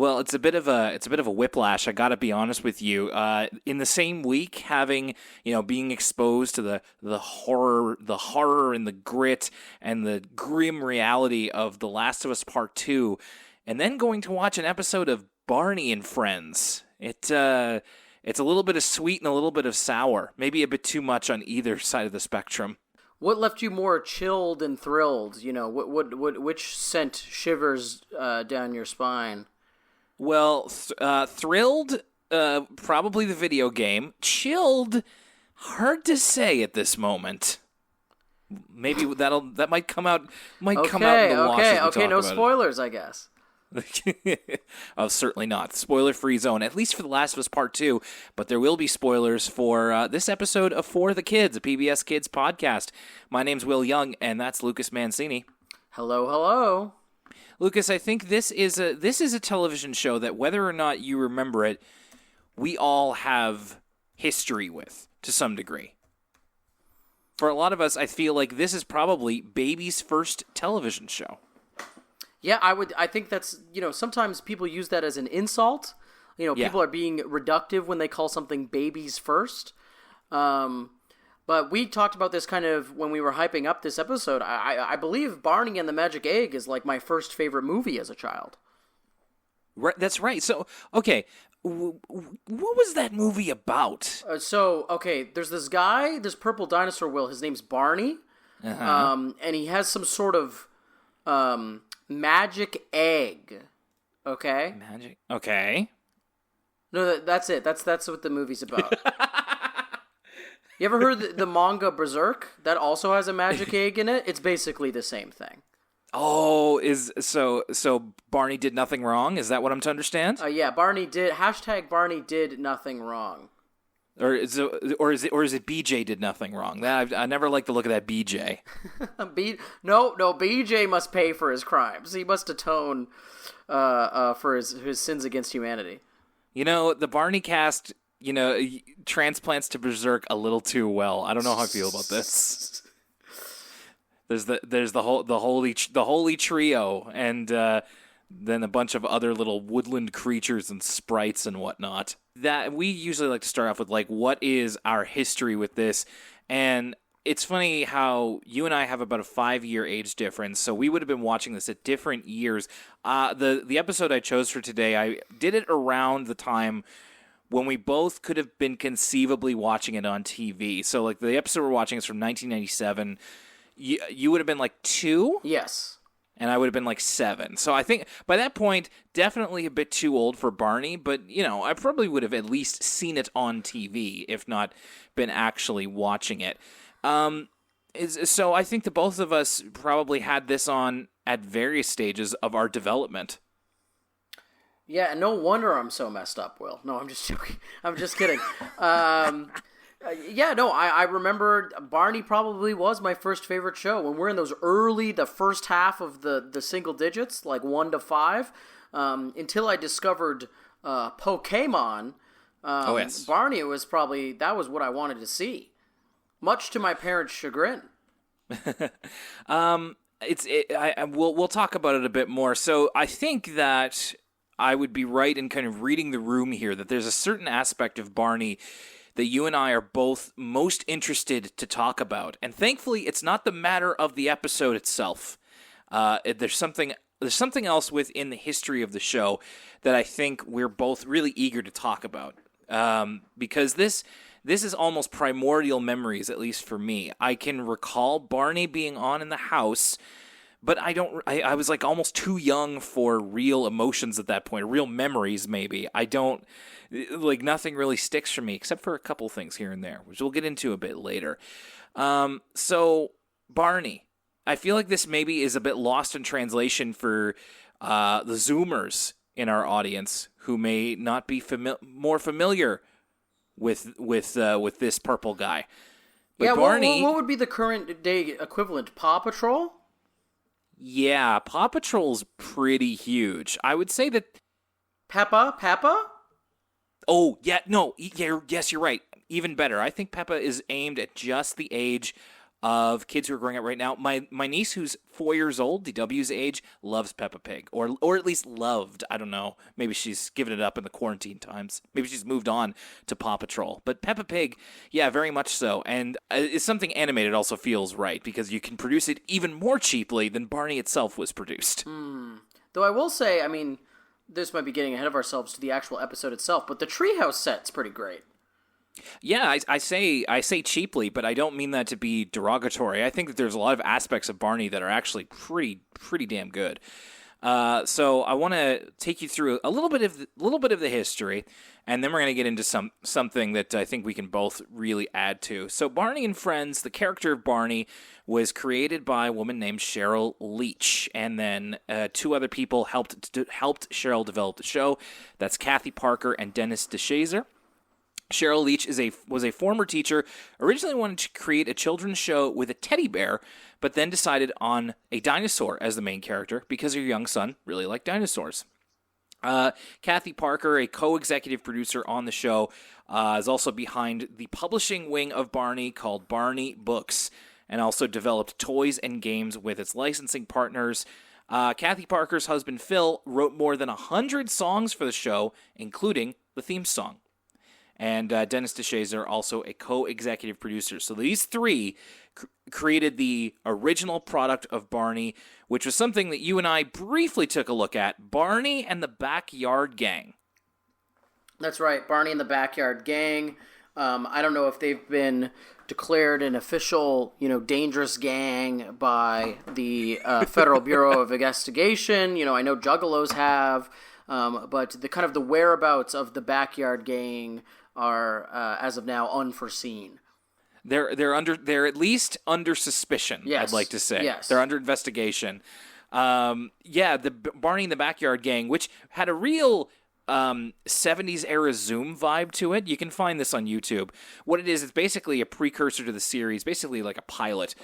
Well, it's a bit of a whiplash. I got to be honest with you. In the same week, having being exposed to the horror and the grit and the grim reality of The Last of Us Part 2, and then going to watch an episode of Barney and Friends. It's a little bit of sweet and a little bit of sour. Maybe a bit too much on either side of the spectrum. What left you more chilled and thrilled? Which sent shivers down your spine? Well, thrilled, probably the video game. Chilled, hard to say at this moment. Maybe that might come out. Come out in the wash as we talk no about spoilers, I guess. Oh, certainly not. Spoiler-free zone, at least for The Last of Us Part 2, but there will be spoilers for this episode of For the Kids, a PBS Kids podcast. My name's Will Young, and that's Lucas Mancini. Hello. Lucas, I think this is a television show that, whether or not you remember it, we all have history with, to some degree. For a lot of us, I feel like this is probably baby's first television show. Yeah, I think that's, sometimes people use that as an insult. People are being reductive when they call something babies first. But we talked about this kind of when we were hyping up this episode. I believe Barney and the Magic Egg is like my first favorite movie as a child. Right, that's right. So, okay, what was that movie about? There's this guy, this purple dinosaur, Will. His name's Barney. Uh-huh. And he has some sort of magic egg. Okay? Magic. Okay. No, that's it. That's what the movie's about. You ever heard the manga Berserk? That also has a magic egg in it. It's basically the same thing. Oh, so Barney did nothing wrong? Is that what I'm to understand? Yeah, Barney did nothing wrong. Or is it BJ did nothing wrong? I never like the look of that BJ. No, BJ must pay for his crimes. He must atone for his sins against humanity. The Barney cast, transplants to Berserk a little too well. I don't know how I feel about this. There's the holy trio, and then a bunch of other little woodland creatures and sprites and whatnot. That we usually like to start off with, like, what is our history with this? And it's funny how you and I have about a 5-year age difference, so we would have been watching this at different years. The episode I chose for today, I did it around the time when we both could have been conceivably watching it on TV. So, like, the episode we're watching is from 1997. You would have been like 2? Yes. And I would have been like 7. So I think by that point, definitely a bit too old for Barney, but, I probably would have at least seen it on TV, if not been actually watching it. So I think the both of us probably had this on at various stages of our development. Yeah, and no wonder I'm so messed up, Will. No, I'm just joking. I'm just kidding. I remember Barney probably was my first favorite show. When we're in the first half of the single digits, like 1 to 5, until I discovered Pokemon. Oh, yes. Barney that was what I wanted to see, much to my parents' chagrin. We'll talk about it a bit more. So I think that I would be right in kind of reading the room here, that there's a certain aspect of Barney that you and I are both most interested to talk about. And thankfully, it's not the matter of the episode itself. There's something else within the history of the show that I think we're both really eager to talk about. Because this is almost primordial memories, at least for me. I can recall Barney being on in the house, but I was like almost too young for real emotions at that point, real memories maybe. Nothing really sticks for me except for a couple things here and there, which we'll get into a bit later. So Barney, I feel like this maybe is a bit lost in translation for the Zoomers in our audience who may not be more familiar with this purple guy. But yeah, Barney, what would be the current day equivalent? Paw Patrol? Yeah, Paw Patrol's pretty huge. I would say that Peppa? Oh, yeah, no, yes, you're right. Even better. I think Peppa is aimed at just the age of kids who are growing up right now. My niece, who's 4 years old, DW's age, loves Peppa Pig, or at least loved. I don't know. Maybe she's given it up in the quarantine times. Maybe she's moved on to Paw Patrol. But Peppa Pig, yeah, very much so. And it's something animated also feels right, because you can produce it even more cheaply than Barney itself was produced. Though I will say, I mean, this might be getting ahead of ourselves to the actual episode itself, but the treehouse set's pretty great. Yeah, I say cheaply, but I don't mean that to be derogatory. I think that there's a lot of aspects of Barney that are actually pretty damn good. So I want to take you through a little bit of the history, and then we're going to get into something that I think we can both really add to. So Barney and Friends, the character of Barney, was created by a woman named Cheryl Leach, and then two other people helped Cheryl develop the show. That's Kathy Parker and Dennis DeShazer. Cheryl Leach was a former teacher, originally wanted to create a children's show with a teddy bear, but then decided on a dinosaur as the main character because her young son really liked dinosaurs. Kathy Parker, a co-executive producer on the show, is also behind the publishing wing of Barney called Barney Books, and also developed toys and games with its licensing partners. Kathy Parker's husband Phil wrote more than 100 songs for the show, including the theme song. And Dennis DeShazer, also a co-executive producer. So these three created the original product of Barney, which was something that you and I briefly took a look at, Barney and the Backyard Gang. That's right, Barney and the Backyard Gang. I don't know if they've been declared an official, dangerous gang by the Federal Bureau of Investigation. I know Juggalos have, but the kind of the whereabouts of the Backyard Gang are, as of now, unforeseen. They're at least under suspicion. Yes. I'd like to say. Yes. They're under investigation. The Barney and the Backyard Gang, which had a real 70s era Zoom vibe to it. You can find this on YouTube. What it is, it's basically a precursor to the series, basically like a pilot.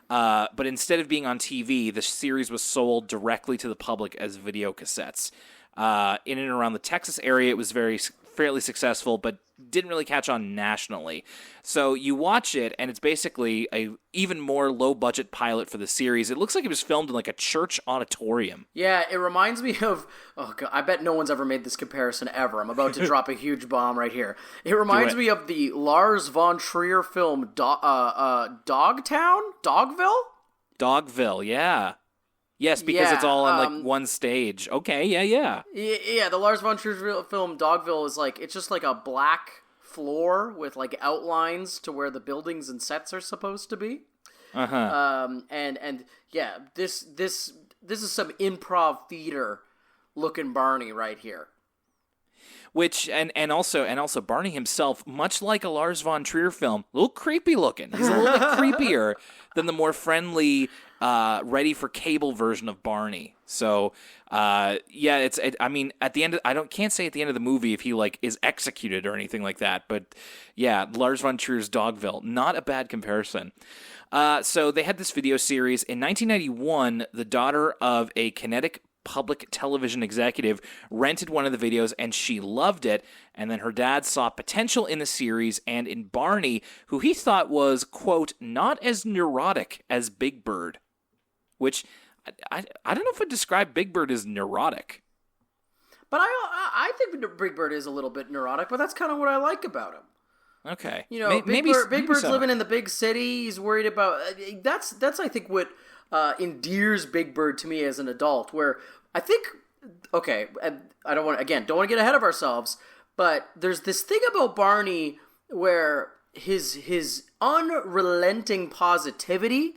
But instead of being on TV, the series was sold directly to the public as video cassettes. In and around the Texas area, it was fairly successful, but didn't really catch on nationally. So you watch it, and it's basically a even more low-budget pilot for the series. It looks like it was filmed in like a church auditorium. Yeah, it reminds me of... Oh, God, I bet no one's ever made this comparison ever. I'm about to drop a huge bomb right here. It reminds me of the Lars von Trier film Dogtown? Dogville? Dogville, yeah. Yes, because it's all on one stage. Okay, yeah. Yeah, the Lars von Trier film Dogville is it's just like a black floor with outlines to where the buildings and sets are supposed to be. And yeah, this is some improv theater looking Barney right here. Which and also Barney himself, much like a Lars von Trier film, a little creepy looking. He's a little bit creepier than the more friendly, ready for cable version of Barney. So at the end can't say at the end of the movie if he is executed or anything like that. But yeah, Lars von Trier's Dogville, not a bad comparison. So they had this video series in 1991. The daughter of a Connecticut public television executive rented one of the videos, and she loved it. And then her dad saw potential in the series and in Barney, who he thought was, quote, not as neurotic as Big Bird. Which, I don't know if I'd describe Big Bird as neurotic. But I think Big Bird is a little bit neurotic, but that's kind of what I like about him. Okay. Big Bird's living in the big city. He's worried about... That's I think, what endears Big Bird to me as an adult, where I think... Okay, I don't want to get ahead of ourselves, but there's this thing about Barney where his unrelenting positivity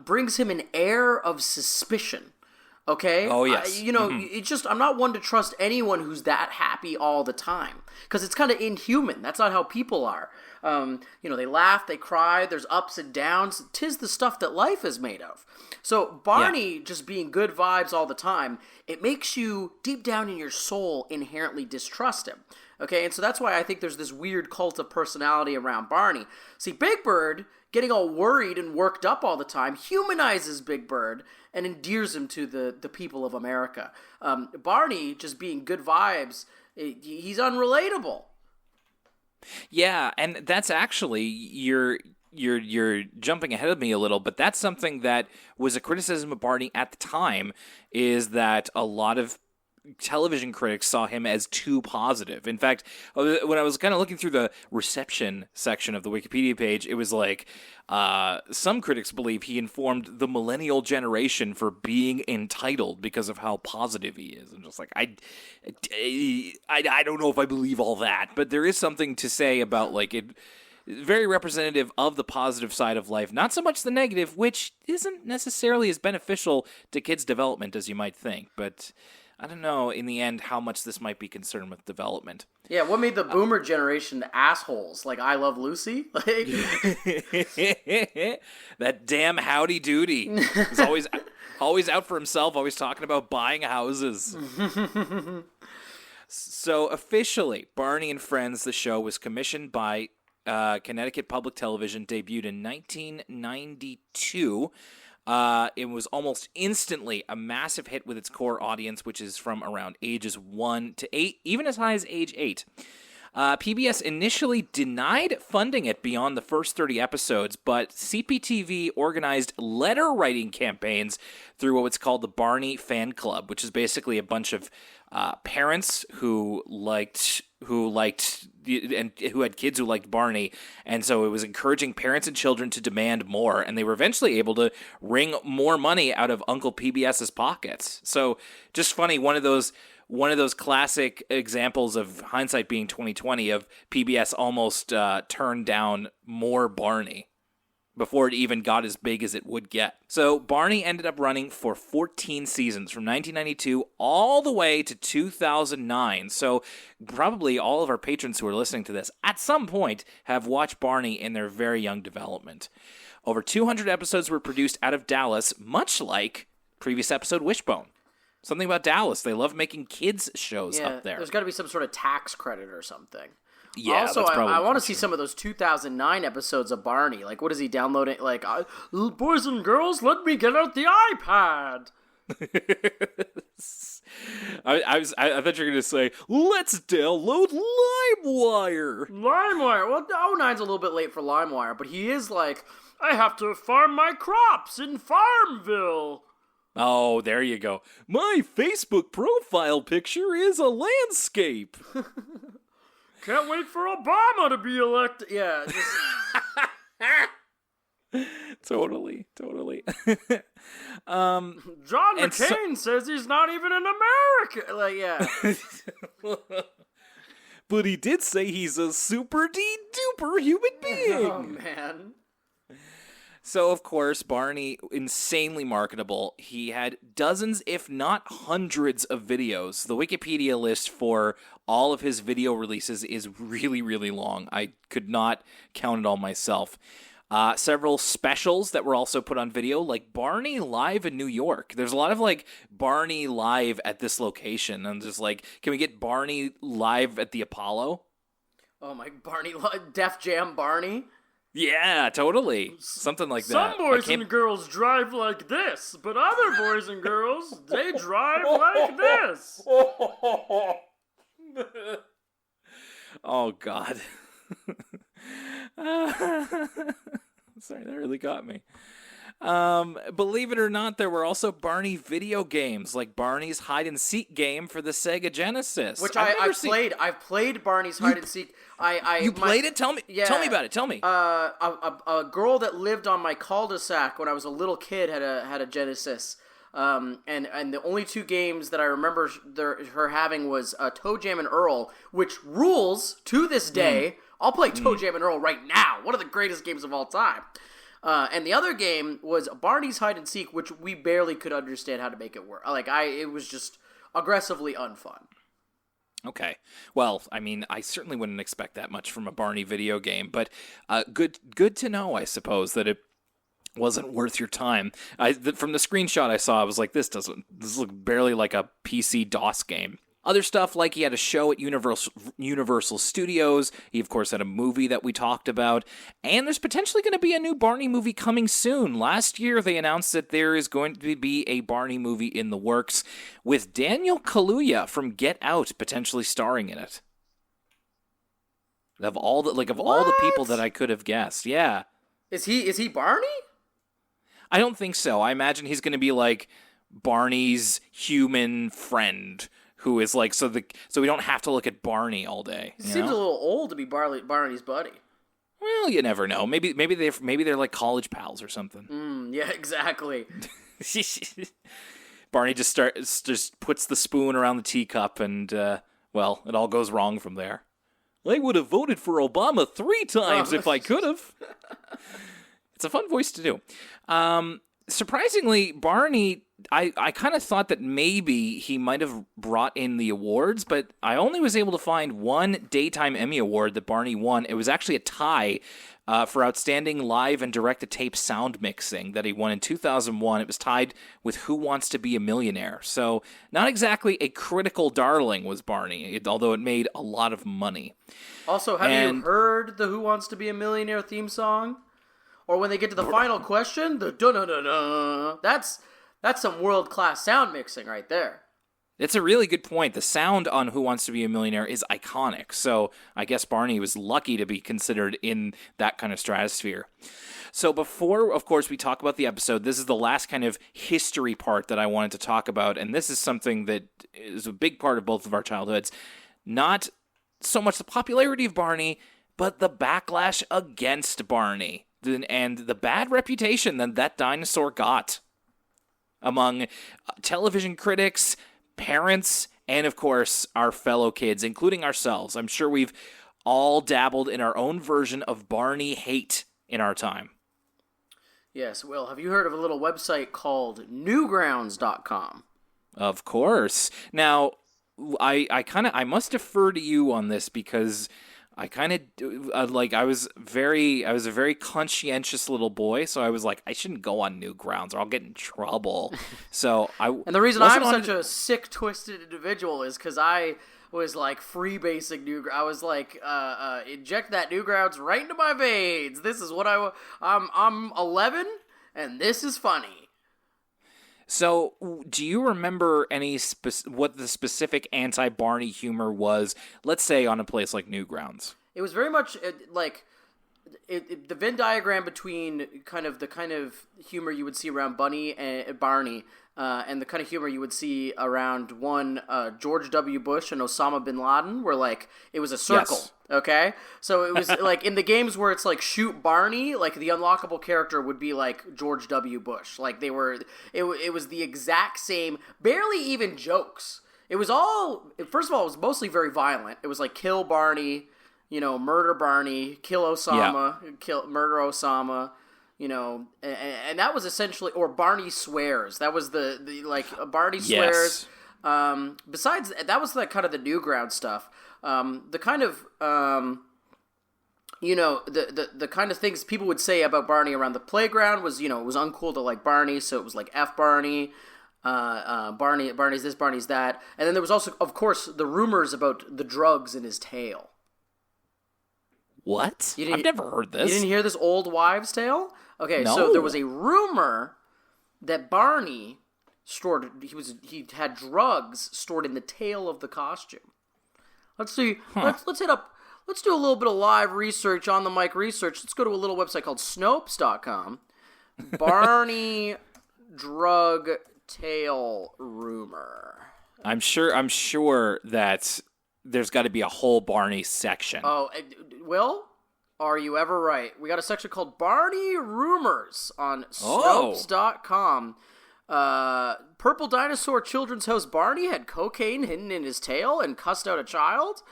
brings him an air of suspicion. Okay? Oh, yes. It's just, I'm not one to trust anyone who's that happy all the time. Because it's kind of inhuman. That's not how people are. They laugh, they cry, there's ups and downs. 'Tis the stuff that life is made of. So Barney just being good vibes all the time, it makes you, deep down in your soul, inherently distrust him. Okay? And so that's why I think there's this weird cult of personality around Barney. See, Big Bird, getting all worried and worked up all the time, humanizes Big Bird and endears him to the people of America. Barney, just being good vibes, he's unrelatable. Yeah, and that's actually you're jumping ahead of me a little, but that's something that was a criticism of Barney at the time, is that a lot of television critics saw him as too positive. In fact, when I was kind of looking through the reception section of the Wikipedia page, it was like some critics believe he informed the millennial generation for being entitled because of how positive he is. And just like, I don't know if I believe all that, but there is something to say about like it. Very representative of the positive side of life, not so much the negative, which isn't necessarily as beneficial to kids' development as you might think. But I don't know, in the end, how much this might be concerned with development. Yeah, what made the boomer generation assholes? Like I Love Lucy? That damn Howdy Doody. He's always out for himself, always talking about buying houses. So officially, Barney and Friends, the show, was commissioned by Connecticut Public Television, debuted in 1992. It was almost instantly a massive hit with its core audience, which is from around ages 1 to 8, even as high as age 8. PBS initially denied funding it beyond the first 30 episodes, but CPTV organized letter-writing campaigns through what was called the Barney Fan Club, which is basically a bunch of parents who liked and who had kids who liked Barney, and so it was encouraging parents and children to demand more, and they were eventually able to wring more money out of Uncle PBS's pockets. So just funny, one of those classic examples of hindsight being 2020 of PBS almost turned down more Barney before it even got as big as it would get. So Barney ended up running for 14 seasons from 1992 all the way to 2009. So probably all of our patrons who are listening to this at some point have watched Barney in their very young development. Over 200 episodes were produced out of Dallas, much like previous episode Wishbone. Something about Dallas. They love making kids shows up there. There's got to be some sort of tax credit or something. Yeah, also, that's probably I want to see some of those 2009 episodes of Barney. Like, what is he downloading? Like, boys and girls, let me get out the iPad. I thought you were going to say, let's download LimeWire. LimeWire. Well, 09's a little bit late for LimeWire, but he is like, I have to farm my crops in Farmville. Oh, there you go. My Facebook profile picture is a landscape. Can't wait for Obama to be elected. Yeah. Totally. John McCain says he's not even an American. Like, yeah. But he did say he's a super duper human being. Oh, man. So, of course, Barney, insanely marketable. He had dozens, if not hundreds, of videos. The Wikipedia list for all of his video releases is really, really long. I could not count it all myself. Several specials that were also put on video, like Barney Live in New York. There's a lot of, like, Barney Live at this location. I'm just like, can we get Barney Live at the Apollo? Oh, my Barney Def Jam Barney? Yeah, totally. Something like that. Some boys and girls drive like this, but other boys and girls, they drive like this. Oh, God. Sorry, that really got me. Believe it or not, there were also Barney video games, like Barney's Hide and Seek game for the Sega Genesis. Which I've played. I've played Barney's Hide and Seek. You played it? Tell me. Yeah, tell me about it. Tell me. A girl that lived on my cul-de-sac when I was a little kid had a Genesis. And the only two games that I remember her having was Toe Jam and Earl, which rules to this day. I'll play Toe Jam and Earl right now. One of the greatest games of all time. And the other game was Barney's Hide and Seek, which we barely could understand how to make it work. It was just aggressively unfun. Okay. Well, I mean, I certainly wouldn't expect that much from a Barney video game, but good to know, I suppose, that it wasn't worth your time. From the screenshot I saw, I was like, this looks barely like a PC DOS game. Other stuff, like he had a show at Universal Studios. He, of course, had a movie that we talked about. And there's potentially going to be a new Barney movie coming soon. Last year, they announced that there is going to be a Barney movie in the works with Daniel Kaluuya from Get Out potentially starring in it. Of all the people that I could have guessed. Yeah. Is he Barney? I don't think so. I imagine he's going to be like Barney's human friend, who is like so we don't have to look at Barney all day. He seems a little old to be Barney's buddy. Well, you never know. Maybe they're like college pals or something. Yeah, exactly. Barney just puts the spoon around the teacup, and well, it all goes wrong from there. I would have voted for Obama 3 times if I could have. It's a fun voice to do. Surprisingly, Barney, I kind of thought that maybe he might have brought in the awards, but I only was able to find one Daytime Emmy Award that Barney won. It was actually a tie for Outstanding Live and Direct-to-Tape Sound Mixing that he won in 2001. It was tied with Who Wants to Be a Millionaire. So not exactly a critical darling was Barney, although it made a lot of money. Also, have you heard the Who Wants to Be a Millionaire theme song? Or when they get to the final question, the dun-dun-dun-dun. That's some world-class sound mixing right there. It's a really good point. The sound on Who Wants to Be a Millionaire is iconic, so I guess Barney was lucky to be considered in that kind of stratosphere. So before, of course, we talk about the episode, this is the last kind of history part that I wanted to talk about, and this is something that is a big part of both of our childhoods. Not so much the popularity of Barney, but the backlash against Barney, and the bad reputation that dinosaur got among television critics, parents, and of course, our fellow kids, including ourselves. I'm sure we've all dabbled in our own version of Barney hate in our time. Yes, Will, have you heard of a little website called Newgrounds.com? Of course. Now, I must defer to you on this because I kind of I was a very conscientious little boy, so I was like, I shouldn't go on Newgrounds or I'll get in trouble. So and the reason I'm such a sick, twisted individual is because I was like freebasing Newgrounds. I was like, inject that Newgrounds right into my veins. This is what I'm 11, and this is funny. So, do you remember what the specific anti-Barney humor was, let's say, on a place like Newgrounds? It was very much the Venn diagram between the kind of humor you would see around Barney, and the kind of humor you would see around George W. Bush and Osama bin Laden, where like it was a circle. Yes. Okay, so it was like in the games where it's like shoot Barney, like the unlockable character would be like George W. Bush. Like they were, it was the exact same, barely even jokes. It was all, first of all, it was mostly very violent. It was like kill Barney, murder Barney, kill Osama, murder Osama. And that was essentially, or Barney swears. That was the Barney swears. Yes. Besides, that was like kind of the Newground stuff. The kind of, the kind of things people would say about Barney around the playground was, it was uncool to like Barney, so it was like F Barney, Barney's this, Barney's that. And then there was also, of course, the rumors about the drugs in his tail. What? I've never heard this. You didn't hear this old wives' tale? Okay, no. So there was a rumor that Barney he had drugs stored in the tail of the costume. Let's see. Huh. Let's do a little bit of live research, on the mic research. Let's go to a little website called Snopes.com. Barney drug tail rumor. I'm sure that there's got to be a whole Barney section. Oh, Will, are you ever right? We got a section called Barney Rumors on Snopes.com. Purple dinosaur children's host Barney had cocaine hidden in his tail and cussed out a child.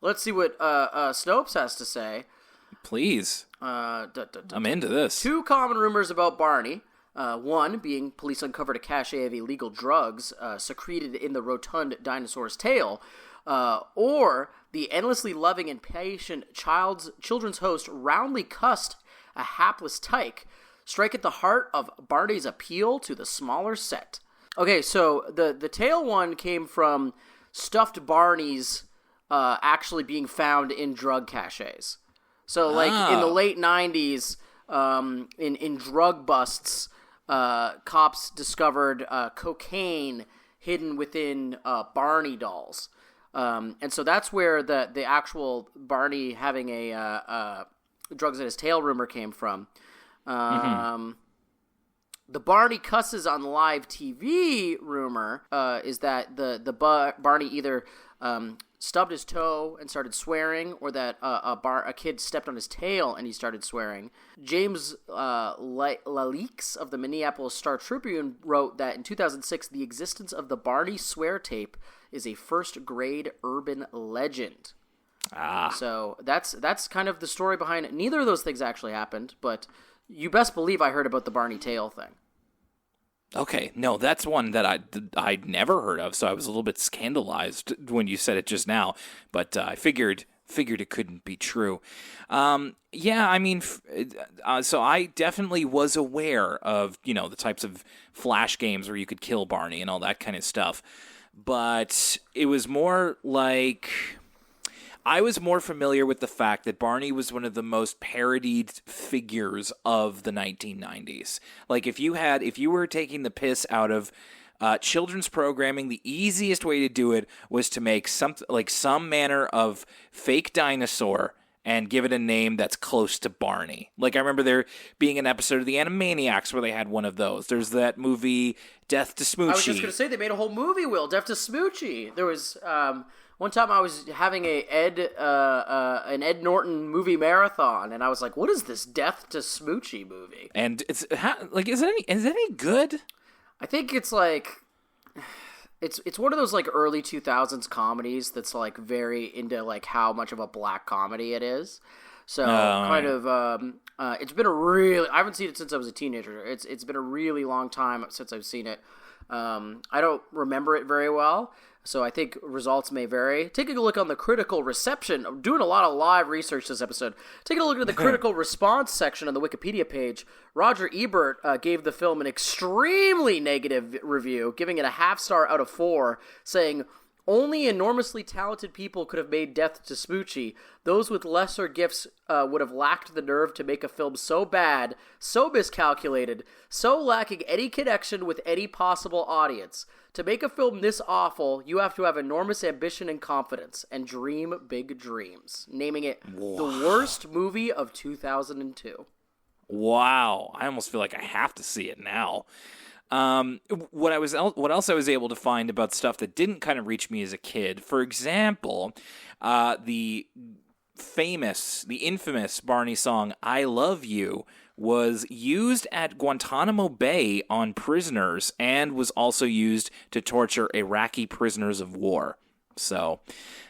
Let's see what Snopes has to say. Please. I'm into this. 2 common rumors about Barney. One being police uncovered a cache of illegal drugs secreted in the rotund dinosaur's tail. Or the endlessly loving and patient children's host roundly cussed a hapless tyke, strike at the heart of Barney's appeal to the smaller set. Okay, so the tail one came from stuffed Barneys actually being found in drug caches. So, like, in the late 90s, in drug busts, cops discovered cocaine hidden within Barney dolls. And so that's where the actual Barney having a drugs in his tail rumor came from. The Barney cusses on live TV rumor is that Barney either stubbed his toe and started swearing, or that a kid stepped on his tail and he started swearing. James Laleix of the Minneapolis Star-Tribune wrote that in 2006, the existence of the Barney swear tape is a first-grade urban legend. So that's kind of the story behind it. Neither of those things actually happened, but you best believe I heard about the Barney tail thing. Okay, no, that's one that I'd never heard of, so I was a little bit scandalized when you said it just now, but I figured it couldn't be true. Yeah, I mean, so I definitely was aware of, the types of flash games where you could kill Barney and all that kind of stuff, but it was more like... I was more familiar with the fact that Barney was one of the most parodied figures of the 1990s. Like, if you were taking the piss out of children's programming, the easiest way to do it was to make some manner of fake dinosaur and give it a name that's close to Barney. Like, I remember there being an episode of the Animaniacs where they had one of those. There's that movie Death to Smoochie. I was just going to say, they made a whole movie wheel, Death to Smoochie. There was... one time I was having an Ed Norton movie marathon, and I was like, "What is this Death to Smoochie movie?" And is it any good? I think it's like it's one of those like early 2000s comedies that's like very into like how much of a black comedy it is. So it's been I haven't seen it since I was a teenager. It's been a really long time since I've seen it. I don't remember it very well, so I think results may vary. Taking a look on the critical reception, I'm doing a lot of live research this episode. Taking a look at the critical response section on the Wikipedia page, Roger Ebert gave the film an extremely negative review, giving it a 0.5 star out of 4, saying, "Only enormously talented people could have made Death to Smoochie. Those with lesser gifts would have lacked the nerve to make a film so bad, so miscalculated, so lacking any connection with any possible audience. To make a film this awful, you have to have enormous ambition and confidence, and dream big dreams." Naming it the worst movie of 2002. Wow. I almost feel like I have to see it now. What else I was able to find about stuff that didn't kind of reach me as a kid, for example, the infamous Barney song "I Love You" was used at Guantanamo Bay on prisoners and was also used to torture Iraqi prisoners of war. So,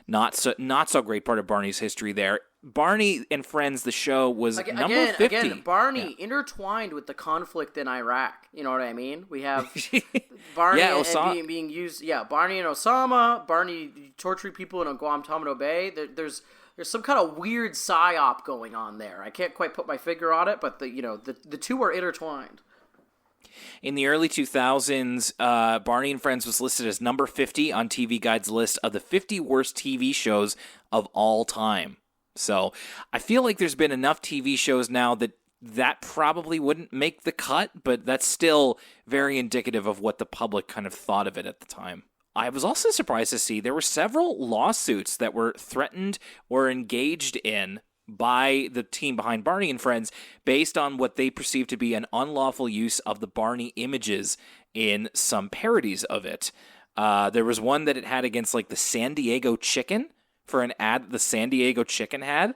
not so great part of Barney's history there. Barney and Friends, the show, was number 50. Again, Barney intertwined with the conflict in Iraq. You know what I mean? We have Barney and being used. Yeah, Barney and Osama. Barney torturing people in Guantanamo Bay. There's some kind of weird psyop going on there. I can't quite put my finger on it, but the two are intertwined. In the early 2000s, Barney and Friends was listed as number 50 on TV Guide's list of the 50 worst TV shows of all time. So I feel like there's been enough TV shows now that probably wouldn't make the cut, but that's still very indicative of what the public kind of thought of it at the time. I was also surprised to see there were several lawsuits that were threatened or engaged in by the team behind Barney and Friends based on what they perceived to be an unlawful use of the Barney images in some parodies of it. There was one that it had against like the San Diego Chicken for an ad the San Diego Chicken had.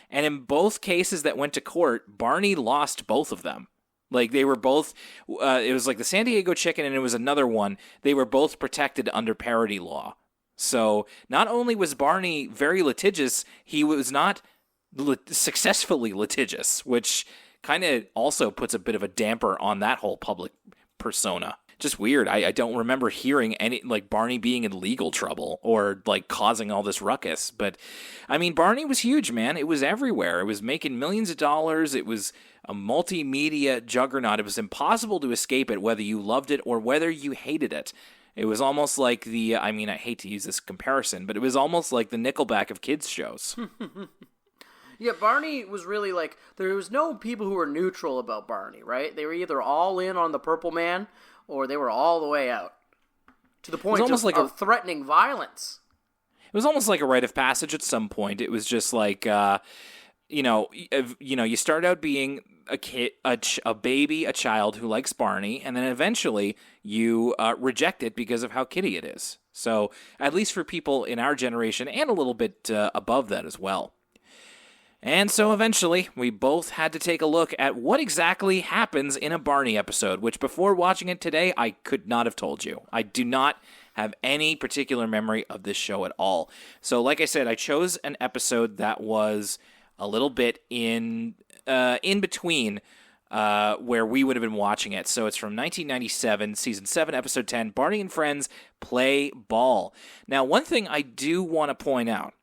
And in both cases that went to court, Barney lost both of them. Like, they were both, it was like the San Diego Chicken and it was another one. They were both protected under parody law. So not only was Barney very litigious, he was not successfully litigious, which kind of also puts a bit of a damper on that whole public persona. Just weird. I don't remember hearing any, like, Barney being in legal trouble or, like, causing all this ruckus. But, I mean, Barney was huge, man. It was everywhere. It was making millions of dollars. It was a multimedia juggernaut. It was impossible to escape it, whether you loved it or whether you hated it. It was almost like I hate to use this comparison, but it was almost like the Nickelback of kids' shows. Yeah, Barney was really like, there was no people who were neutral about Barney, right? They were either all in on the Purple Man or they were all the way out. To the point of threatening violence. It was almost like a rite of passage at some point. It was just like, you start out being a child who likes Barney, and then eventually you reject it because of how kiddie it is. So at least for people in our generation and a little bit above that as well. And so eventually, we both had to take a look at what exactly happens in a Barney episode, which before watching it today, I could not have told you. I do not have any particular memory of this show at all. So like I said, I chose an episode that was a little bit in between where we would have been watching it. So it's from 1997, Season 7, Episode 10, Barney and Friends Play Ball. Now, one thing I do want to point out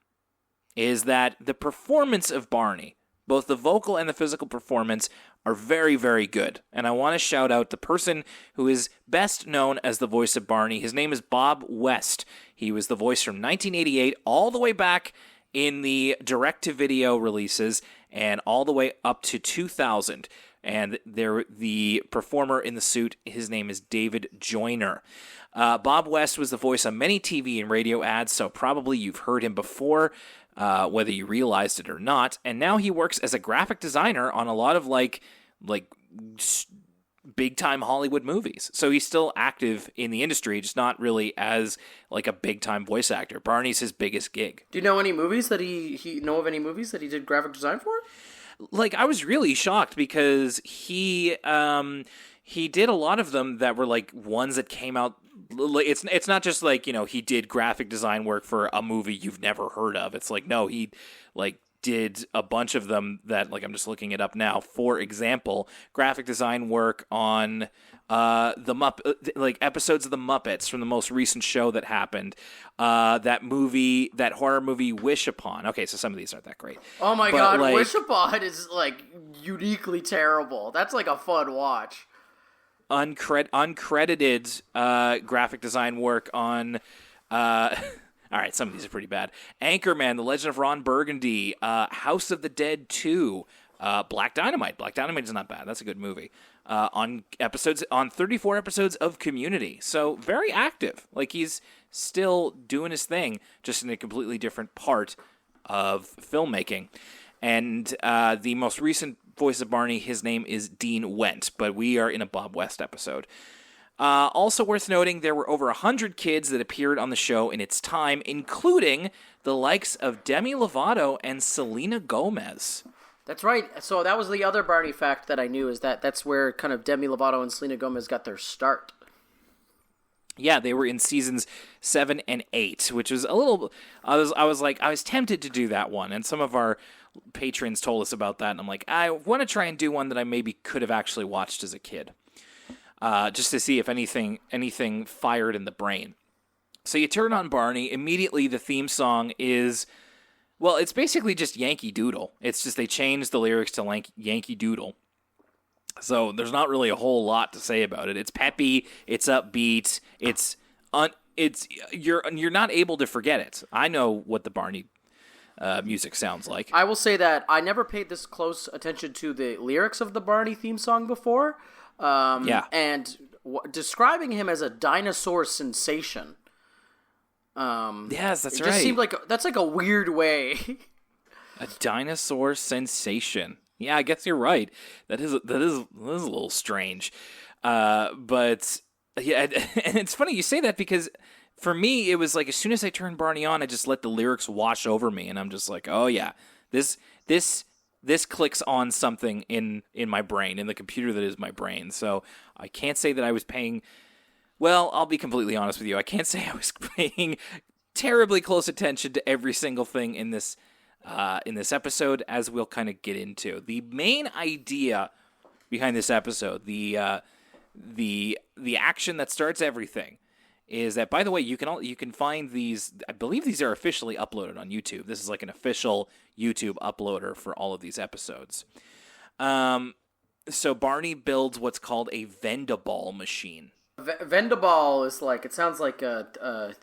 is that the performance of Barney, both the vocal and the physical performance, are very, very good. And I want to shout out the person who is best known as the voice of Barney. His name is Bob West. He was the voice from 1988 all the way back in the direct-to-video releases and all the way up to 2000. And the performer in the suit, his name is David Joyner. Bob West was the voice on many TV and radio ads, so probably you've heard him before, whether you realized it or not. And now he works as a graphic designer on a lot of like big-time Hollywood movies. So he's still active in the industry, just not really as like a big-time voice actor. Barney's his biggest gig. Do you know any movies that he know of any movies that he did graphic design for? Like, I was really shocked because he did a lot of them that were like ones that came out. It's not just like, you know, he did graphic design work for a movie you've never heard of. It's like, no, he like did a bunch of them that, like, I'm just looking it up now. For example, graphic design work on episodes of the Muppets from the most recent show that happened. That horror movie Wish Upon. Okay, so some of these aren't that great. Oh my god, like, Wish Upon is like uniquely terrible. That's like a fun watch. Uncredited graphic design work on all right, some of these are pretty bad. Anchorman, The Legend of Ron Burgundy, House of the Dead 2, Black Dynamite. Black Dynamite is not bad. That's a good movie. On 34 episodes of Community. So very active. Like, he's still doing his thing, just in a completely different part of filmmaking. And the most recent voice of Barney, his name is Dean Went, but we are in a Bob West episode. Also worth noting, there were over 100 kids that appeared on the show in its time, including the likes of Demi Lovato and Selena Gomez. That's right. So that was the other Barney fact that I knew, is that that's where kind of Demi Lovato and Selena Gomez got their start. Yeah, they were in seasons 7 and 8, which was a little. I was tempted to do that one, and some of our patrons told us about that, and I'm like, I want to try and do one that I maybe could have actually watched as a kid. Just to see if anything fired in the brain. So you turn on Barney, immediately the theme song is, well, it's basically just Yankee Doodle. It's just they changed the lyrics to Yankee Doodle. So there's not really a whole lot to say about it. It's peppy, it's upbeat, you're not able to forget it. I know what the Barney music sounds like. I will say that I never paid this close attention to the lyrics of the Barney theme song before. And describing him as a dinosaur sensation. Yes, that's right. It just seemed like that's like a weird way. A dinosaur sensation. Yeah, I guess you're right. That is a little strange. But yeah, and it's funny you say that because for me it was like as soon as I turned Barney on, I just let the lyrics wash over me, and I'm just like, oh yeah, this clicks on something in my brain, in the computer that is my brain. So I can't say that I was paying. Well, I'll be completely honest with you. I can't say I was paying terribly close attention to every single thing in this episode, as we'll kind of get into. The main idea behind this episode, the action that starts everything, is that, by the way, you can find these. I believe these are officially uploaded on YouTube. This is like an official YouTube uploader for all of these episodes. So Barney builds what's called a Vendaball machine. Vendaball is like, it sounds like an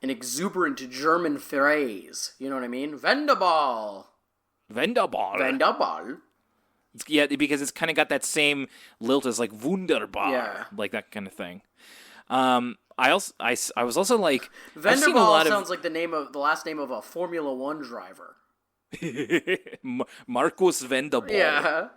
exuberant German phrase. You know what I mean? Vendaball. Yeah, because it's kind of got that same lilt as like Wunderbar, yeah, like that kind of thing. I was also like, Vendaball sounds like the last name of a Formula One driver. Marcus Vendaball. Yeah.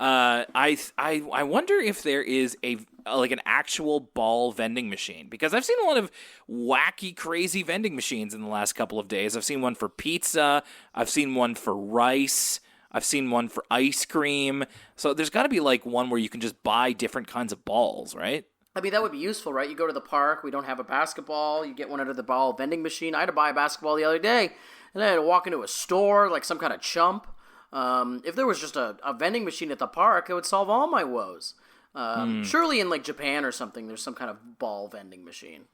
I wonder if there is an actual ball vending machine, because I've seen a lot of wacky, crazy vending machines in the last couple of days. I've seen one for pizza. I've seen one for rice. I've seen one for ice cream. So there's got to be like one where you can just buy different kinds of balls, right? I mean, that would be useful, right? You go to the park, we don't have a basketball, you get one out of the ball vending machine. I had to buy a basketball the other day, and then I had to walk into a store like some kind of chump. If there was just a vending machine at the park, it would solve all my woes. Surely in like Japan or something, there's some kind of ball vending machine.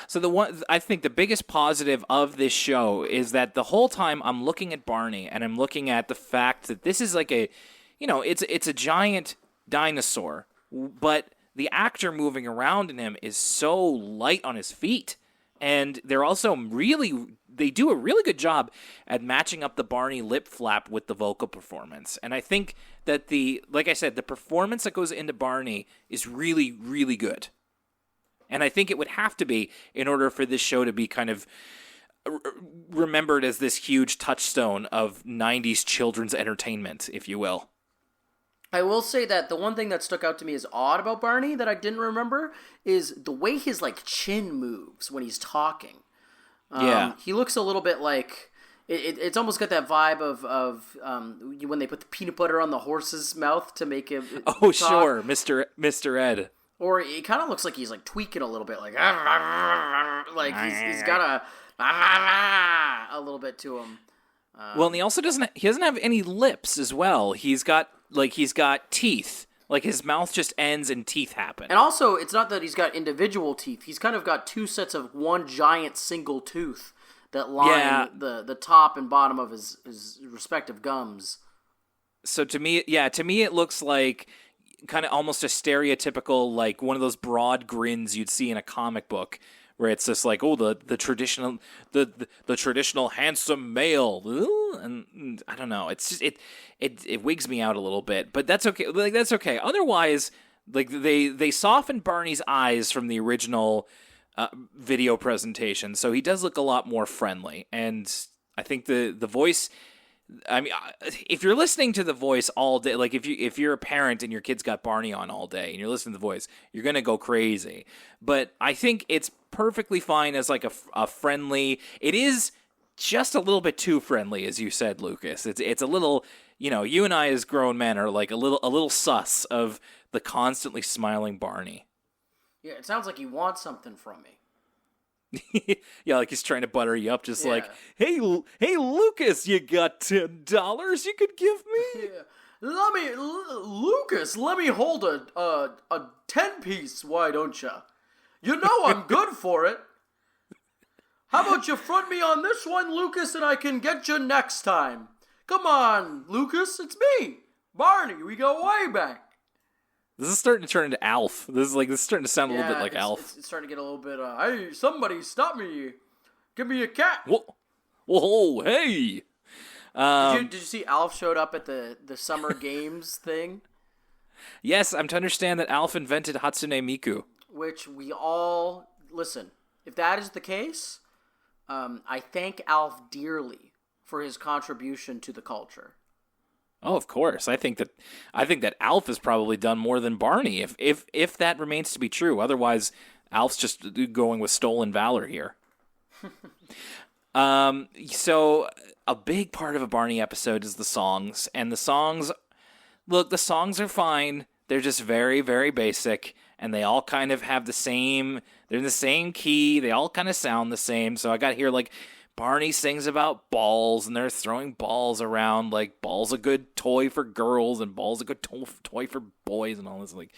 So I think the biggest positive of this show is that the whole time I'm looking at Barney and I'm looking at the fact that this is like it's a giant dinosaur, but the actor moving around in him is so light on his feet. And they're also they do a really good job at matching up the Barney lip flap with the vocal performance. And I think that like I said, the performance that goes into Barney is really, really good. And I think it would have to be in order for this show to be kind of remembered as this huge touchstone of 90s children's entertainment, if you will. I will say that the one thing that stuck out to me as odd about Barney that I didn't remember is the way his like chin moves when he's talking. He looks a little bit like it's almost got that vibe of when they put the peanut butter on the horse's mouth to make him. Oh, talk. sure, Mr. Ed. Or it kind of looks like he's like tweaking a little bit, like he's got a little bit to him. Well, and he also doesn't have any lips as well. He's got teeth. Like his mouth just ends and teeth happen. And also, it's not that he's got individual teeth. He's kind of got two sets of one giant single tooth that line the top and bottom of his respective gums. So to me it looks like kind of almost a stereotypical, like one of those broad grins you'd see in a comic book, where it's just like, oh, the traditional handsome male, and I don't know, it's just it wigs me out a little bit, but that's okay. Like that's okay. Otherwise, like they softened Barney's eyes from the original video presentation, so he does look a lot more friendly, and I think the voice. I mean, if you're listening to the voice all day, like if you're a parent and your kid's got Barney on all day and you're listening to the voice, you're gonna go crazy. But I think it's perfectly fine as like a friendly. It is just a little bit too friendly, as you said, Lucas. It's a little, you and I as grown men are like a little sus of the constantly smiling Barney. Yeah, it sounds like he wants something from me. Yeah, like he's trying to butter you up, just like, hey, Lucas, you got $10 you could give me? Yeah. Lucas, let me hold a 10-piece, why don't you? You know I'm good for it. How about you front me on this one, Lucas, and I can get you next time? Come on, Lucas, it's me, Barney. We go way back. This is starting to turn into Alf. This is starting to sound a little bit like Alf. It's starting to get a little bit, hey, somebody stop me. Give me a cat. Whoa, hey. Did you see Alf showed up at the Summer Games thing? Yes, I'm to understand that Alf invented Hatsune Miku. Which we all, listen, if that is the case, I thank Alf dearly for his contribution to the culture. Oh, of course. I think that Alf has probably done more than Barney, if that remains to be true. Otherwise, Alf's just going with stolen valor here. So a big part of a Barney episode is the songs, and the songs are fine. They're just very, very basic, and they all kind of have they're in the same key. They all kind of sound the same. So I got here like, Barney sings about balls, and they're throwing balls around, like ball's a good toy for girls, and ball's a good toy for boys, and all this. Like,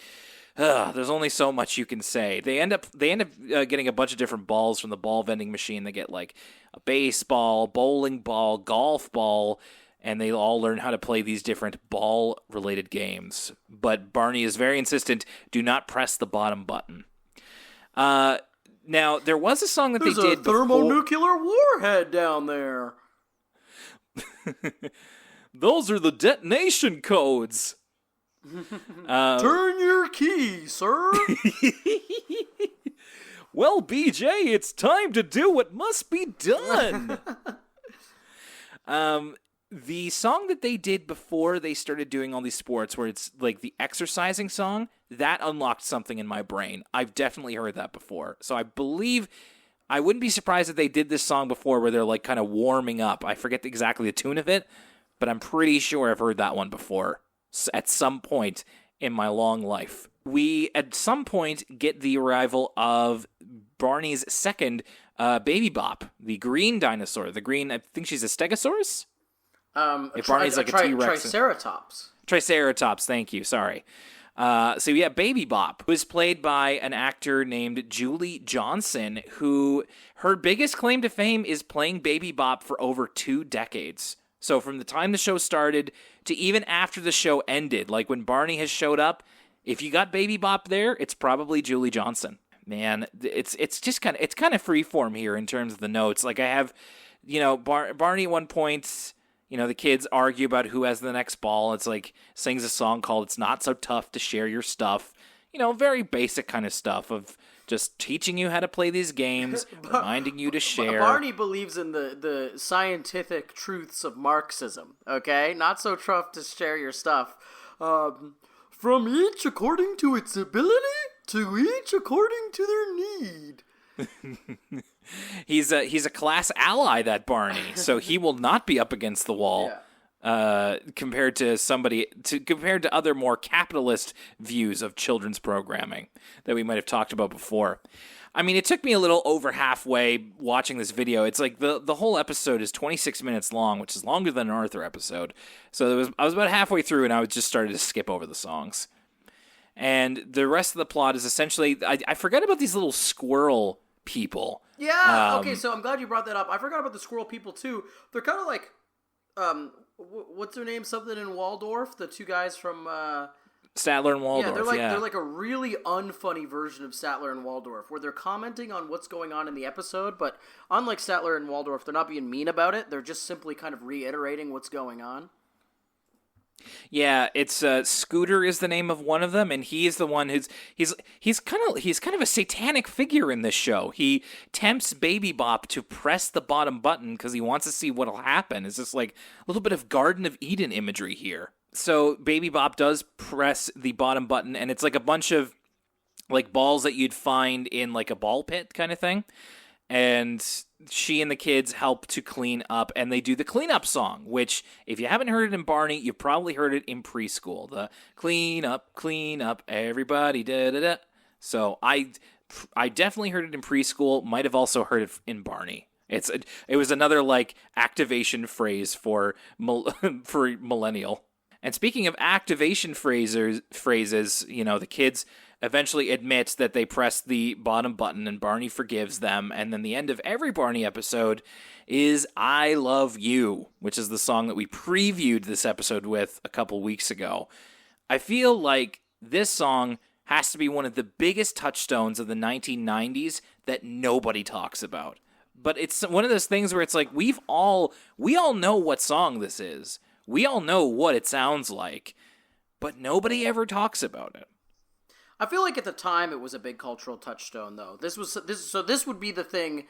there's only so much you can say. They end up getting a bunch of different balls from the ball vending machine. They get like a baseball, bowling ball, golf ball, and they all learn how to play these different ball-related games. But Barney is very insistent: do not press the bottom button. Now, there was a song that they did There's a thermonuclear warhead down there. Those are the detonation codes. Turn your key, sir. Well, BJ, it's time to do what must be done. The song that they did before they started doing all these sports, where it's like the exercising song, that unlocked something in my brain. I've definitely heard that before. So I believe, I wouldn't be surprised if they did this song before where they're like kind of warming up. I forget exactly the tune of it, but I'm pretty sure I've heard that one before at some point in my long life. We, at some point, get the arrival of Barney's second baby bop, the green dinosaur. The green, I think she's a Stegosaurus? If Barney's like a T-Rex. Triceratops. Triceratops, thank you, sorry. So yeah, Baby Bop was played by an actor named Julie Johnson, who her biggest claim to fame is playing Baby Bop for over 2 decades. So from the time the show started to even after the show ended, like when Barney has showed up, if you got Baby Bop there, it's probably Julie Johnson. Man, it's just kind of freeform here in terms of the notes. Like I have, Barney at one point, the kids argue about who has the next ball. It's like sings a song called "It's Not So Tough to Share Your Stuff." Very basic kind of stuff of just teaching you how to play these games, reminding you to share. Barney believes in the scientific truths of Marxism, okay? Not so tough to share your stuff. From each according to its ability, to each according to their need. He's a class ally, that Barney, so he will not be up against the wall. Yeah. Compared to other more capitalist views of children's programming that we might have talked about before. I mean, it took me a little over halfway watching this video. It's like the whole episode is 26 minutes long, which is longer than an Arthur episode. So I was about halfway through, and I was just started to skip over the songs. And the rest of the plot is essentially, I forgot about these little squirrel people. Yeah, okay, so I'm glad you brought that up. I forgot about the squirrel people, too. They're kind of like, what's their name? Something in Waldorf? The 2 guys from... Statler and Waldorf, they're like a really unfunny version of Statler and Waldorf, where they're commenting on what's going on in the episode, but unlike Statler and Waldorf, they're not being mean about it. They're just simply kind of reiterating what's going on. Yeah, it's Scooter is the name of one of them, and he is the one he's kind of a satanic figure in this show. He tempts Baby Bop to press the bottom button because he wants to see what'll happen. It's just like a little bit of Garden of Eden imagery here. So Baby Bop does press the bottom button, and it's like a bunch of like balls that you'd find in like a ball pit kind of thing. And she and the kids help to clean up, and they do the cleanup song, which, if you haven't heard it in Barney, you've probably heard it in preschool. The clean up, everybody, da-da-da. So I definitely heard it in preschool, might have also heard it in Barney. It was another, like, activation phrase for millennial. And speaking of activation phrases, the kids eventually admit that they pressed the bottom button, and Barney forgives them. And then the end of every Barney episode is "I Love You," which is the song that we previewed this episode with a couple weeks ago. I feel like this song has to be one of the biggest touchstones of the 1990s that nobody talks about. But it's one of those things where it's like we all know what song this is. We all know what it sounds like, but nobody ever talks about it. I feel like at the time it was a big cultural touchstone, though. This would be the thing.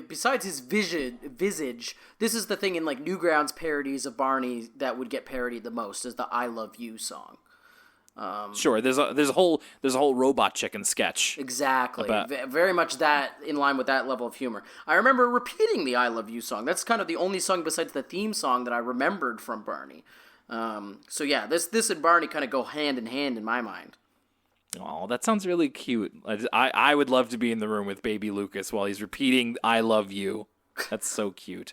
Besides his visage, this is the thing in like Newgrounds parodies of Barney that would get parodied the most, is the "I Love You" song. Sure, there's a whole Robot Chicken sketch. Exactly, very much that in line with that level of humor. I remember repeating the "I Love You" song. That's kind of the only song besides the theme song that I remembered from Barney. So yeah, this and Barney kind of go hand in hand in my mind. Oh, that sounds really cute. I would love to be in the room with baby Lucas while he's repeating "I love you." That's so cute.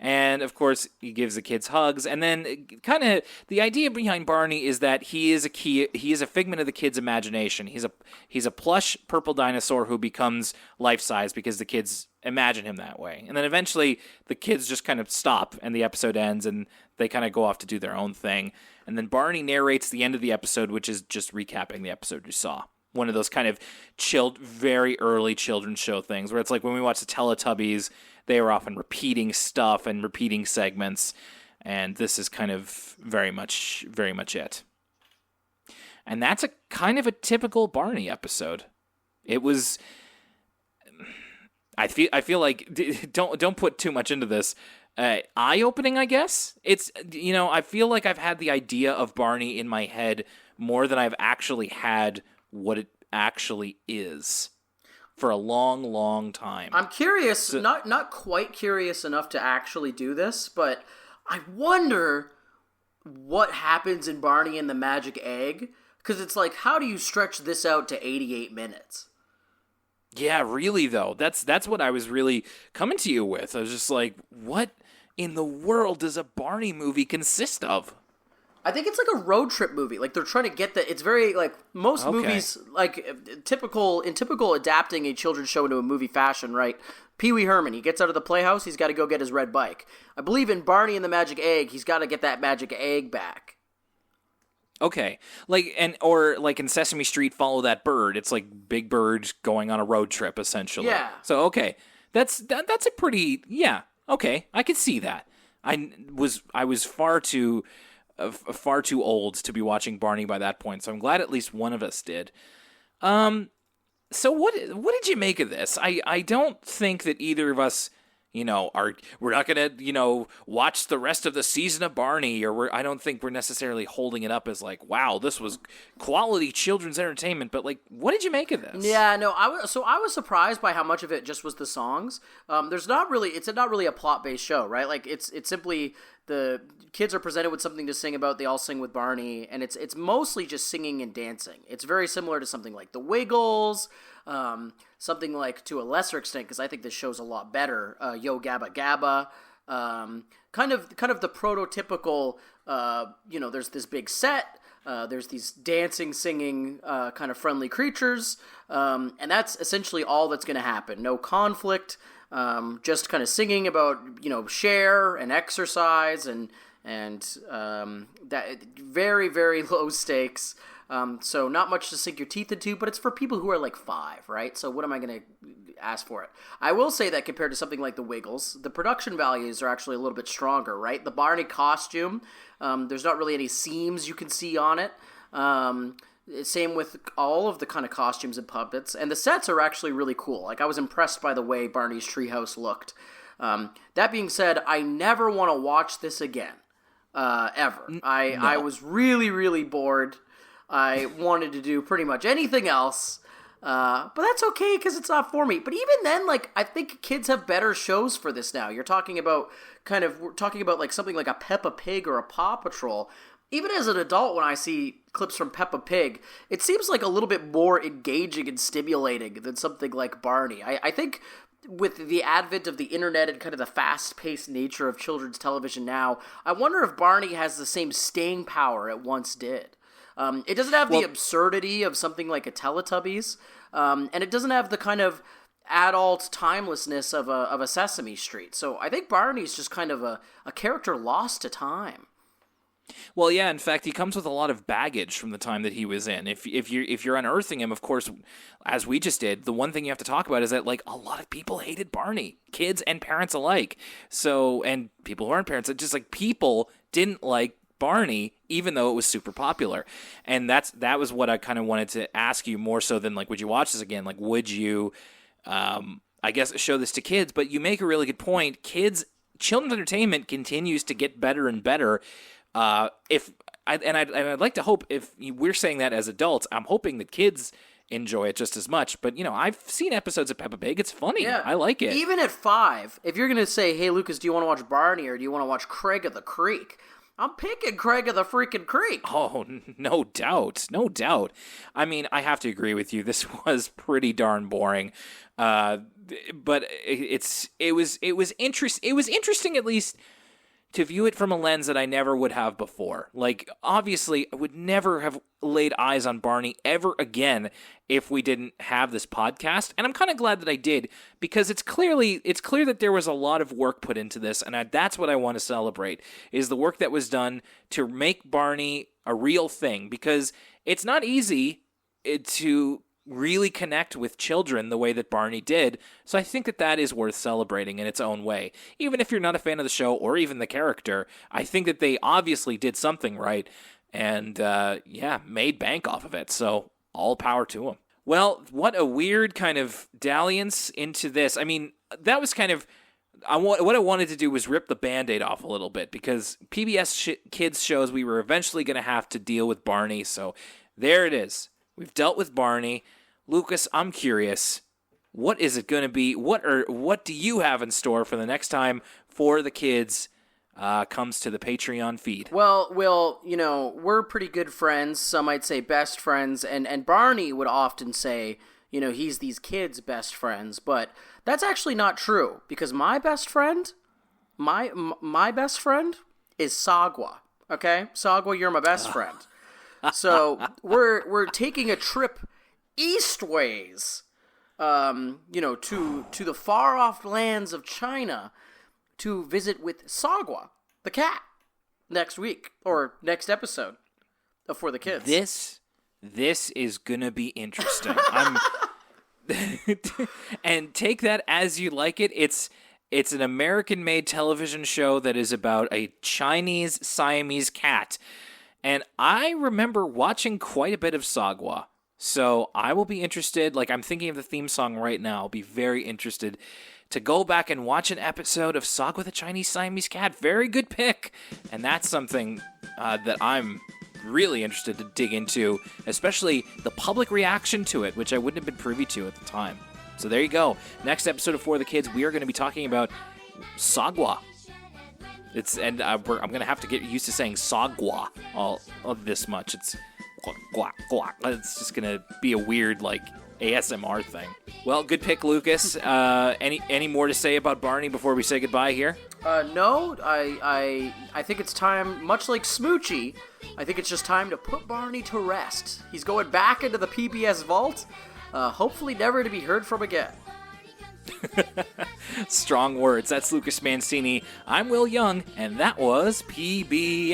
And, of course, he gives the kids hugs. And then kind of the idea behind Barney is that he is a figment of the kids' imagination. He's a plush purple dinosaur who becomes life-size because the kids imagine him that way. And then eventually the kids just kind of stop and the episode ends and they kind of go off to do their own thing. And then Barney narrates the end of the episode, which is just recapping the episode you saw. One of those kind of chilled, very early children's show things where it's like when we watch the Teletubbies, they were often repeating stuff and repeating segments, and this is kind of very much it. And that's a kind of a typical Barney episode. It was. I feel like don't put too much into this. eye-opening, I guess. It's, I feel like I've had the idea of Barney in my head more than I've actually had what it actually is for a long, long time. I'm curious, not quite curious enough to actually do this, but I wonder what happens in Barney and the Magic Egg, because it's like, how do you stretch this out to 88 minutes? Yeah, really, though. That's what I was really coming to you with. I was just like, what in the world does a Barney movie consist of? I think it's like a road trip movie. Like, they're trying to get it's very, like, most movies, like, typical adapting a children's show into a movie fashion, right? Pee Wee Herman, he gets out of the playhouse, he's got to go get his red bike. I believe in Barney and the Magic Egg, he's got to get that magic egg back. Okay, or in Sesame Street, Follow That Bird. It's like Big Bird going on a road trip, essentially. Yeah. So okay, that's a pretty okay. I could see that. I was far too old to be watching Barney by that point, so I'm glad at least one of us did. So what did you make of this? I don't think that either of us, we're not gonna, watch the rest of the season of Barney, or I don't think we're necessarily holding it up as like, wow, this was quality children's entertainment. But like, what did you make of this? Yeah, no, I was surprised by how much of it just was the songs. It's not really a plot based show, right? Like it's simply the kids are presented with something to sing about. They all sing with Barney, and it's mostly just singing and dancing. It's very similar to something like The Wiggles. Something like, to a lesser extent, because I think this show's a lot better, Yo Gabba Gabba, kind of the prototypical, there's this big set, there's these dancing, singing, kind of friendly creatures, and that's essentially all that's going to happen. No conflict, just kind of singing about, share and exercise and that very, very low stakes. So not much to sink your teeth into, but it's for people who are like 5, right? So what am I going to ask for it? I will say that compared to something like The Wiggles, the production values are actually a little bit stronger, right? The Barney costume, there's not really any seams you can see on it. Same with all of the kind of costumes and puppets, and the sets are actually really cool. Like, I was impressed by the way Barney's treehouse looked. That being said, I never want to watch this again, ever. I was really, really bored. I wanted to do pretty much anything else, but that's okay because it's not for me. But even then, like, I think kids have better shows for this now. We're talking about like something like a Peppa Pig or a Paw Patrol. Even as an adult, when I see clips from Peppa Pig, it seems like a little bit more engaging and stimulating than something like Barney. I think with the advent of the internet and kind of the fast-paced nature of children's television now, I wonder if Barney has the same staying power it once did. It doesn't have the absurdity of something like a Teletubbies, and it doesn't have the kind of adult timelessness of a Sesame Street. So I think Barney's just kind of a character lost to time. Well, yeah. In fact, he comes with a lot of baggage from the time that he was in. If you're unearthing him, of course, as we just did, the one thing you have to talk about is that like a lot of people hated Barney, kids and parents alike. So, and people who aren't parents, just like people didn't like Barney, even though it was super popular. And that was what I kind of wanted to ask you more so than like, would you watch this again? Like, would you, I guess, show this to kids? But you make a really good point. Children's entertainment continues to get better and better. I'd like to hope if we're saying that as adults, I'm hoping that kids enjoy it just as much. But, I've seen episodes of Peppa Pig. It's funny. Yeah. I like it. Even at 5, if you're going to say, hey, Lucas, do you want to watch Barney or do you want to watch Craig of the Creek? I'm picking Craig of the freaking Creek. Oh, no doubt. No doubt. I mean, I have to agree with you. This was pretty darn boring. But it was interesting at least to view it from a lens that I never would have before. Like, obviously, I would never have laid eyes on Barney ever again if we didn't have this podcast. And I'm kind of glad that I did, because it's clear that there was a lot of work put into this, and that's what I want to celebrate, is the work that was done to make Barney a real thing, because it's not easy to really connect with children the way that Barney did. So I think that is worth celebrating in its own way. Even if you're not a fan of the show or even the character, I think that they obviously did something right and, made bank off of it. So all power to them. Well, what a weird kind of dalliance into this. I mean, that was kind of what I wanted to do was rip the Band-Aid off a little bit, because PBS kids shows, we were eventually going to have to deal with Barney. So there it is. We've dealt with Barney. Lucas, I'm curious. What is it going to be? What do you have in store for the next time For the Kids comes to the Patreon feed? Well, we're pretty good friends. Some might say best friends, and Barney would often say, he's these kids' best friends, but that's actually not true, because my best friend, my best friend is Sagwa. Okay, Sagwa, you're my best friend. So we're taking a trip eastways. To the far-off lands of China to visit with Sagwa, the cat, next week, or next episode of For the Kids. This is gonna be interesting. And take that as you like it. It's an American-made television show that is about a Chinese Siamese cat. And I remember watching quite a bit of Sagwa. So I will be interested, I'm thinking of the theme song right now. I'll be very interested to go back and watch an episode of Sagwa the Chinese Siamese Cat. Very good pick. And that's something that I'm really interested to dig into, especially the public reaction to it, which I wouldn't have been privy to at the time. So there you go. Next episode of For the Kids, we are going to be talking about Sagwa. I'm going to have to get used to saying Sagwa all this much. It's It's just gonna be a weird ASMR thing. Well, good pick, Lucas. Any more to say about Barney before we say goodbye here? No. I think it's time. Much like Smoochie, I think it's just time to put Barney to rest. He's going back into the PBS vault. Hopefully, never to be heard from again. Strong words. That's Lucas Mancini. I'm Will Young, and that was PBS.